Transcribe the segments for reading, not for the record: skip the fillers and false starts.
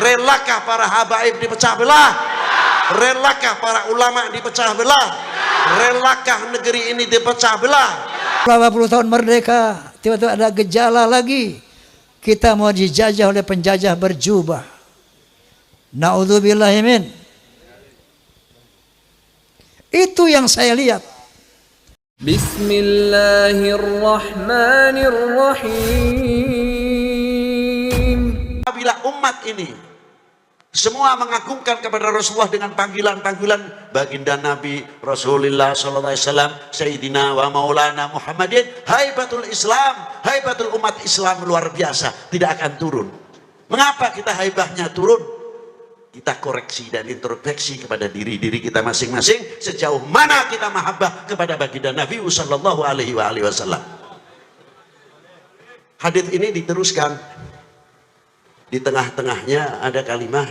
Relakah para habaib dipecah belah? Relakah para ulama dipecah belah? Relakah negeri ini dipecah belah? 80 tahun merdeka, tiba-tiba ada gejala lagi. Kita mau dijajah oleh penjajah berjubah. Na'udzubillahi min. Itu yang saya lihat. Bismillahirrahmanirrahim. Apabila umat ini semua mengagungkan kepada Rasulullah dengan panggilan-panggilan baginda Nabi Rasulullah sallallahu alaihi wasallam, Sayyidina wa Maulana Muhammadin, haibatul Islam, haibatul umat Islam luar biasa, tidak akan turun. Mengapa kita haibahnya turun? Kita koreksi dan introspeksi kepada diri kita masing-masing, sejauh mana kita mahabbah kepada baginda Nabi sallallahu alaihi wasallam. Hadits ini diteruskan. Di tengah-tengahnya ada kalimat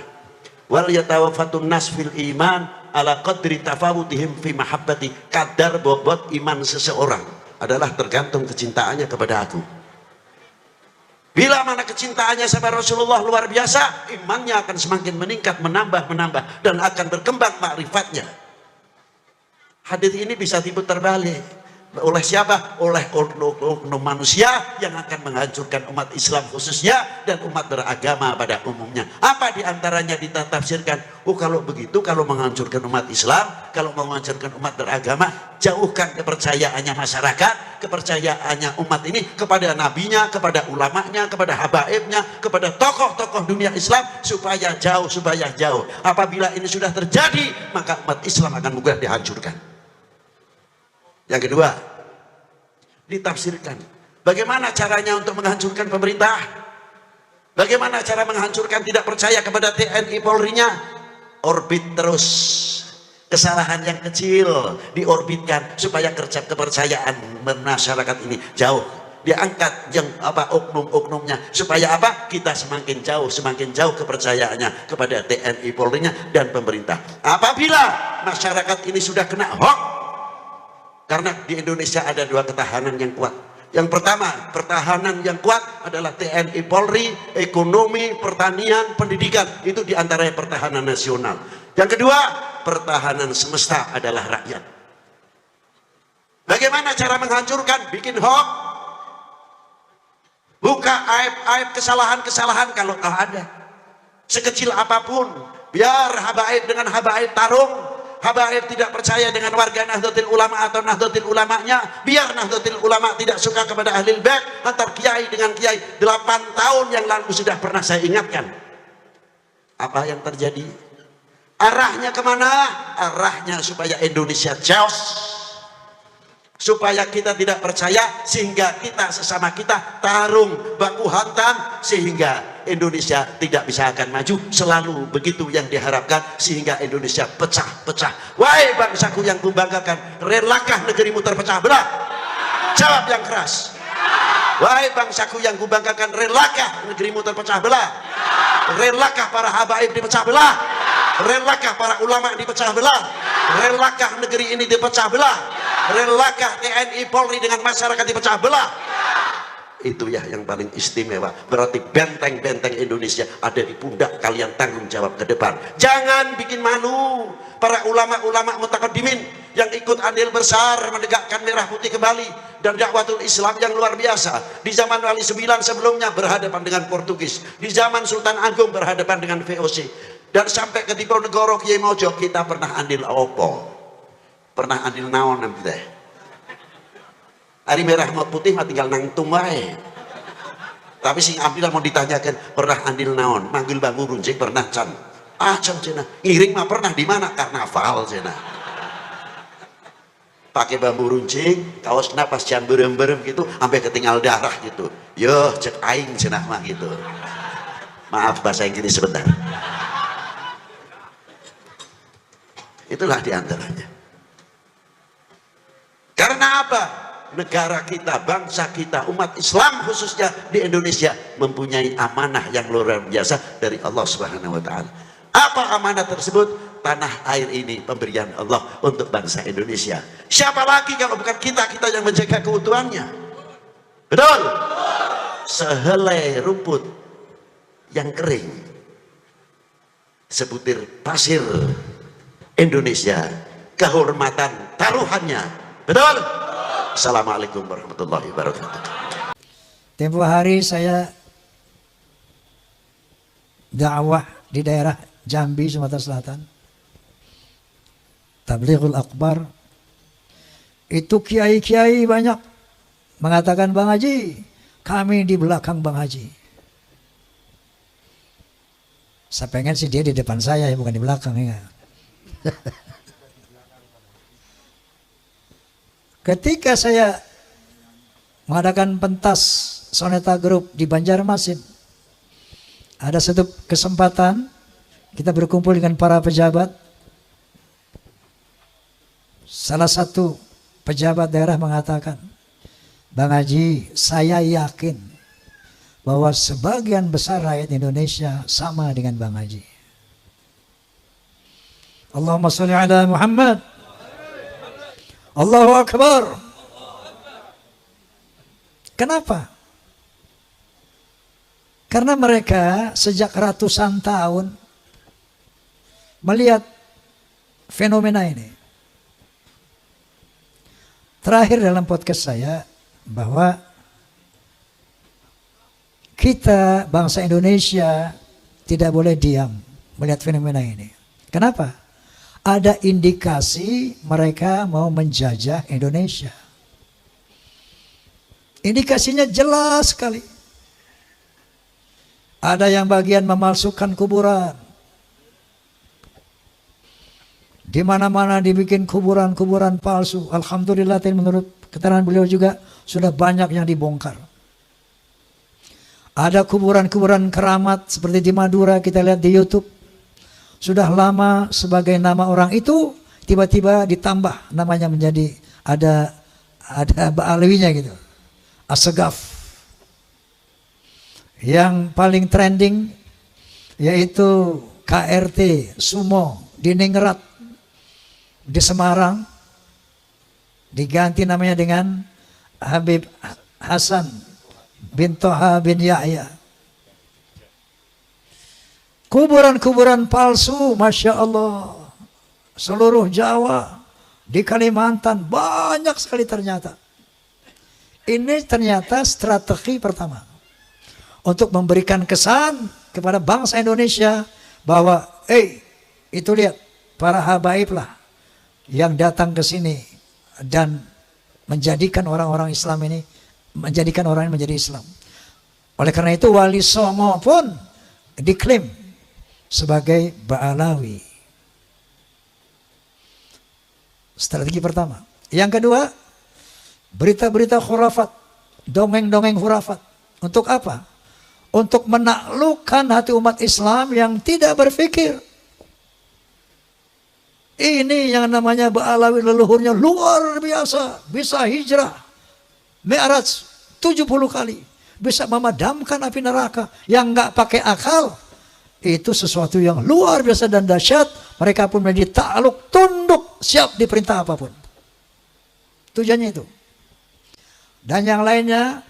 wal yatawaffatun nas fil iman ala qadri tafawutihim fi mahabbati. Kadar bobot iman seseorang adalah tergantung kecintaannya kepada aku. Bila mana kecintaannya sama Rasulullah luar biasa, imannya akan semakin meningkat, menambah, dan akan berkembang makrifatnya. Hadits ini bisa diputar balik. Oleh siapa? Oleh oknum manusia yang akan menghancurkan umat Islam khususnya dan umat beragama pada umumnya. Apa diantaranya ditafsirkan? Oh, kalau begitu, kalau menghancurkan umat Islam, kalau menghancurkan umat beragama, jauhkan kepercayaannya masyarakat, kepercayaannya umat ini kepada nabinya, kepada ulamanya, kepada habaibnya, kepada tokoh-tokoh dunia Islam, supaya jauh. Apabila ini sudah terjadi, maka umat Islam akan mudah dihancurkan. Yang kedua, ditafsirkan bagaimana caranya untuk menghancurkan pemerintah, bagaimana cara menghancurkan tidak percaya kepada TNI Polri-nya. Orbit terus, kesalahan yang kecil diorbitkan supaya kepercayaan masyarakat ini jauh, diangkat yang oknum-oknumnya, supaya kita semakin jauh kepercayaannya kepada TNI Polri-nya dan pemerintah. Apabila masyarakat ini sudah kena hoax, karena di Indonesia ada dua ketahanan yang kuat. Yang pertama, pertahanan yang kuat adalah TNI Polri, ekonomi, pertanian, pendidikan. Itu diantaranya pertahanan nasional. Yang kedua, pertahanan semesta adalah rakyat. Bagaimana cara menghancurkan? Bikin hoax. Buka aib-aib, kesalahan-kesalahan kalau ada. Sekecil apapun. Biar habaib dengan habaib tarung. Habaib tidak percaya dengan warga Nahdlatul Ulama atau Nahdlatul Ulamanya, biar Nahdlatul Ulama tidak suka kepada Ahlul Bait, antar kiai dengan kiai. 8 tahun yang lalu sudah pernah saya ingatkan. Apa yang terjadi? Arahnya kemana? Arahnya supaya Indonesia chaos, supaya kita tidak percaya, sehingga kita sesama kita tarung baku hantam, sehingga Indonesia tidak bisa akan maju. Selalu begitu yang diharapkan, sehingga Indonesia pecah-pecah. Wahai bangsaku yang kubanggakan, relakah negerimu terpecah belah? Jawab yang keras. Wahai bangsaku yang kubanggakan, relakah negerimu terpecah belah? Relakah para habaib dipecah belah? Relakah para ulama dipecah belah? Relakah negeri ini dipecah belah? Relakah TNI Polri dengan masyarakat dipecah belah? Itu ya yang paling istimewa. Berarti benteng-benteng Indonesia ada di pundak kalian, tanggung jawab ke depan. Jangan bikin malu para ulama-ulama mutaqaddimin yang ikut andil besar menegakkan merah putih kembali dan dakwatul Islam yang luar biasa. Di zaman Wali IX sebelumnya berhadapan dengan Portugis, di zaman Sultan Agung berhadapan dengan VOC, dan sampai ke Diponegoro Kiai Mojo kita pernah andil opo, pernah andil naon teh. Hari merah mau putih mah tinggal nangtung wae. Tapi sing ambil mau ditanyakan pernah andil naon, manggil bambu runcing pernah can. Can cenah. Ngiring mah pernah di mana? Karnaval cenah. Pakai bambu runcing, kaosna pas can berem-berem gitu sampai ketinggal darah gitu. Yo cek aing cenah mah gitu. Maaf bahasa Inggris sebentar. Itulah diantaranya. Karena apa? Negara kita, bangsa kita, umat Islam khususnya di Indonesia mempunyai amanah yang luar biasa dari Allah Subhanahu wa taala. Apa amanah tersebut? Tanah air ini pemberian Allah untuk bangsa Indonesia. Siapa lagi kalau bukan kita yang menjaga keutuhannya? Betul? Sehelai rumput yang kering sebutir pasir Indonesia, kehormatan taruhannya. Betul? Assalamualaikum warahmatullahi wabarakatuh. Tempo hari saya dakwah di daerah Jambi, Sumatera Selatan. Tablighul Akbar. Itu kiai-kiai banyak mengatakan, Bang Haji, kami di belakang Bang Haji. Saya pengen sih dia di depan saya, ya bukan di belakang ya. Ketika saya mengadakan pentas Soneta Group di Banjarmasin, ada satu kesempatan kita berkumpul dengan para pejabat. Salah satu pejabat daerah mengatakan, Bang Haji, saya yakin bahwa sebagian besar rakyat Indonesia sama dengan Bang Haji. Allahumma sholli ala Muhammad. Allahu Akbar. Kenapa? Karena mereka sejak ratusan tahun melihat fenomena ini. Terakhir dalam podcast saya, bahwa kita bangsa Indonesia tidak boleh diam melihat fenomena ini. Kenapa? Ada indikasi mereka mau menjajah Indonesia. Indikasinya jelas sekali. Ada yang bagian memalsukan kuburan. Di mana-mana dibikin kuburan-kuburan palsu. Alhamdulillah, menurut keterangan beliau juga sudah banyak yang dibongkar. Ada kuburan-kuburan keramat seperti di Madura, kita lihat di YouTube. Sudah lama sebagai nama orang itu, tiba-tiba ditambah namanya menjadi ada Ba'alawinya gitu. Asegaf. Yang paling trending yaitu KRT Sumo di Ningrat di Semarang, diganti namanya dengan Habib Hasan bin Toha bin Yahya. Kuburan-kuburan palsu, Masya Allah, seluruh Jawa, di Kalimantan banyak sekali ternyata. Ini ternyata strategi pertama untuk memberikan kesan kepada bangsa Indonesia bahwa, itu lihat para habaib lah yang datang ke sini dan menjadikan orang-orang Islam ini, menjadikan orang ini menjadi Islam. Oleh karena itu Wali Songo pun diklaim sebagai Ba'alawi. Strategi pertama. Yang kedua, berita-berita khurafat, dongeng-dongeng khurafat. Untuk apa? Untuk menaklukkan hati umat Islam yang tidak berpikir. Ini yang namanya Ba'alawi, leluhurnya luar biasa. Bisa hijrah Mi'raj 70 kali. Bisa memadamkan api neraka yang nggak pakai akal. Itu sesuatu yang luar biasa dan dahsyat. Mereka pun menjadi takluk, tunduk, siap diperintah apapun. Tujuannya itu. Dan yang lainnya,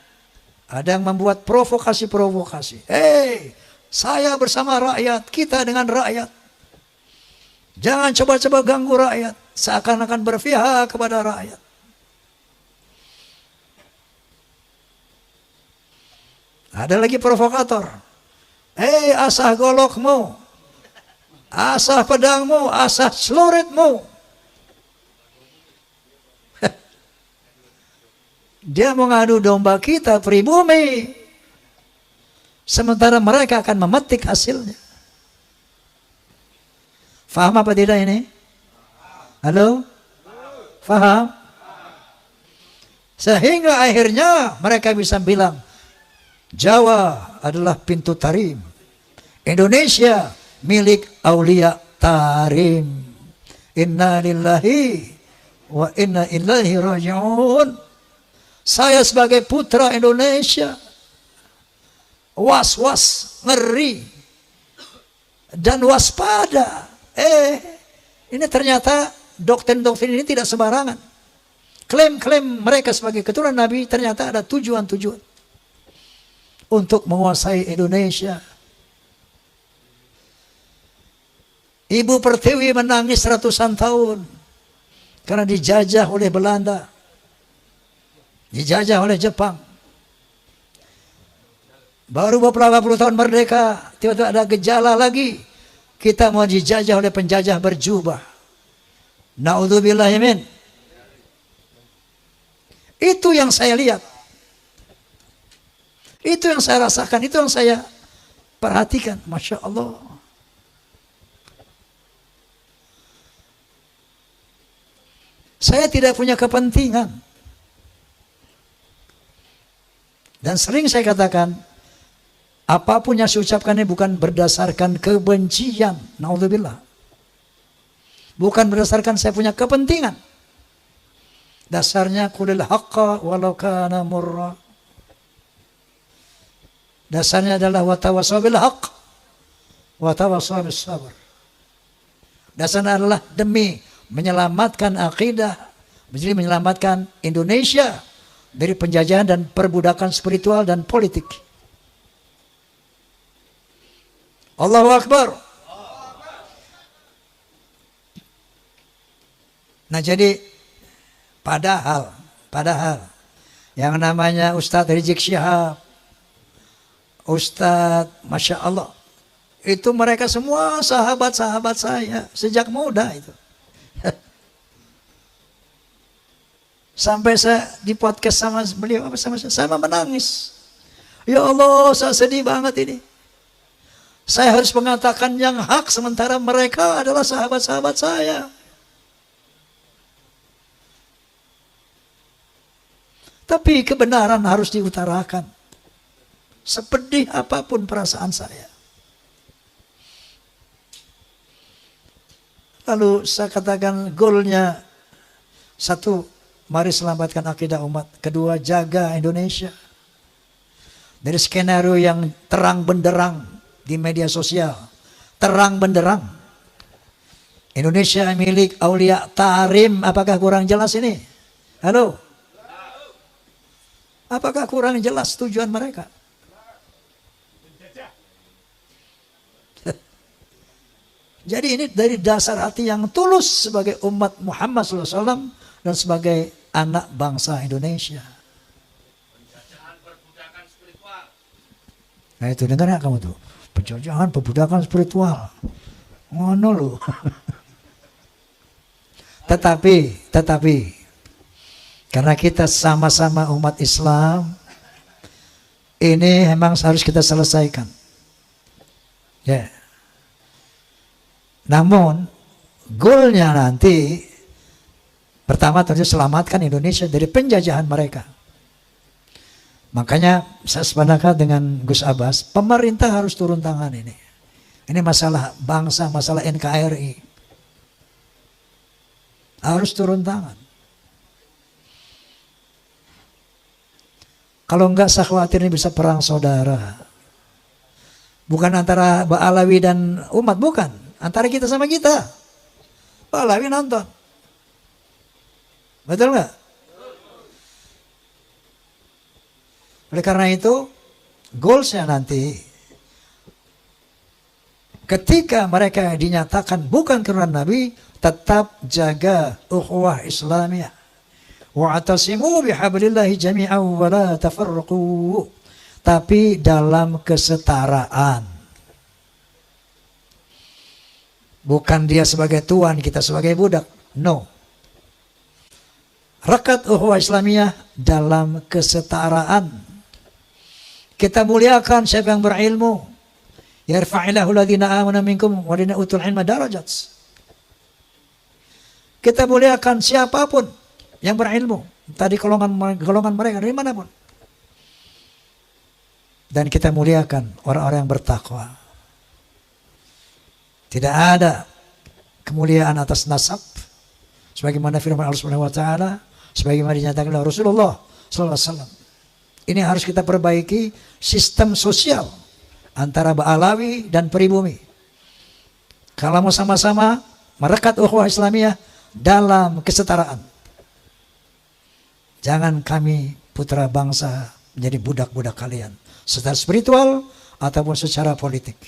ada yang membuat provokasi-provokasi. Saya bersama rakyat, kita dengan rakyat. Jangan coba-coba ganggu rakyat. Seakan-akan berpihak kepada rakyat. Ada lagi provokator. Asah golokmu, asah pedangmu, asah celuritmu. Dia mengadu domba kita pribumi. Sementara mereka akan memetik hasilnya. Faham apa tidak ini? Halo? Faham? Sehingga akhirnya mereka bisa bilang, Jawa adalah pintu tarim. Indonesia milik Aulia Tarim. Inna lillahi wa inna ilaihi raji'un. Saya sebagai putra Indonesia was-was, ngeri, dan waspada. Ini ternyata doktrin-doktrin ini tidak sembarangan. Klaim-klaim mereka sebagai keturunan Nabi ternyata ada tujuan-tujuan untuk menguasai Indonesia. Ibu Pertiwi menangis ratusan tahun karena dijajah oleh Belanda, dijajah oleh Jepang. Baru beberapa puluh tahun merdeka, tiba-tiba ada gejala lagi. Kita mau dijajah oleh penjajah berjubah. Na'udzubillah min. Itu yang saya lihat. Itu yang saya rasakan, itu yang saya perhatikan. Masya Allah. Saya tidak punya kepentingan. Dan sering saya katakan, apapun yang saya ucapkan ini bukan berdasarkan kebencian. Na'udzubillah. Bukan berdasarkan saya punya kepentingan. Dasarnya qulil haqqa walau kana murra. Dasarnya adalah watawassaw bil haqq watawassaw bis sabr. Dasarnya adalah demi menyelamatkan akidah, jadi menyelamatkan Indonesia dari penjajahan dan perbudakan spiritual dan politik. Allahu Akbar. Nah jadi padahal yang namanya Ustadz Rizik Syihab, Ustadz Masya Allah, itu mereka semua sahabat-sahabat saya sejak muda itu. Sampai saya di podcast sama beliau, sama menangis. Ya Allah, saya sedih banget ini. Saya harus mengatakan yang hak sementara mereka adalah sahabat-sahabat saya. Tapi kebenaran harus diutarakan. Sepedih apapun perasaan saya. Lalu saya katakan goalnya, satu, mari selamatkan akidah umat. Kedua, jaga Indonesia dari skenario yang terang benderang di media sosial. Terang benderang. Indonesia milik Aulia Tarim. Apakah kurang jelas ini? Halo? Apakah kurang jelas tujuan mereka? Jadi ini dari dasar hati yang tulus sebagai umat Muhammad SAW dan sebagai anak bangsa Indonesia. Penjajahan perbudakan spiritual. Nah itu dengar ya kamu tuh. Penjajahan perbudakan spiritual. Ngono loh. Tetapi karena kita sama-sama umat Islam, ini memang harus kita selesaikan. Ya. Namun goalnya nanti pertama tentu selamatkan Indonesia dari penjajahan mereka. Makanya saya sepakat dengan Gus Abbas, pemerintah harus turun tangan ini. Ini masalah bangsa, masalah NKRI. Harus turun tangan. Kalau enggak saya khawatir ini bisa perang saudara. Bukan antara Ba'alawi dan umat, bukan. Antara kita sama kita. Ba'alawi nonton. Betul enggak? Oleh karena itu, goalsnya nanti, ketika mereka dinyatakan bukan keturunan Nabi, tetap jaga ukhuwah Islamiyah. Wa'tasimu bihablillahi jami'an wa la tafarraqu. Tapi dalam kesetaraan. Bukan dia sebagai tuan, kita sebagai budak. No. Rakat ukhuwah Islamiyah dalam kesetaraan. Kita muliakan siapa yang berilmu. Yarfa'illahu alladhina amanu minkum wa ladzina utul ilma darajat. Kita muliakan siapapun yang berilmu. Tadi golongan mereka dari manapun. Dan kita muliakan orang-orang yang bertakwa. Tidak ada kemuliaan atas nasab. Sebagaimana firman Allah Subhanahu wa taala, sebagaimana dinyatakan oleh Rasulullah sallallahu alaihi wasallam. Ini harus kita perbaiki sistem sosial antara Ba'alawi dan pribumi. Kalau mau sama-sama merekat ukhuwah Islamiyah dalam kesetaraan. Jangan kami putra bangsa menjadi budak-budak kalian, secara spiritual ataupun secara politik.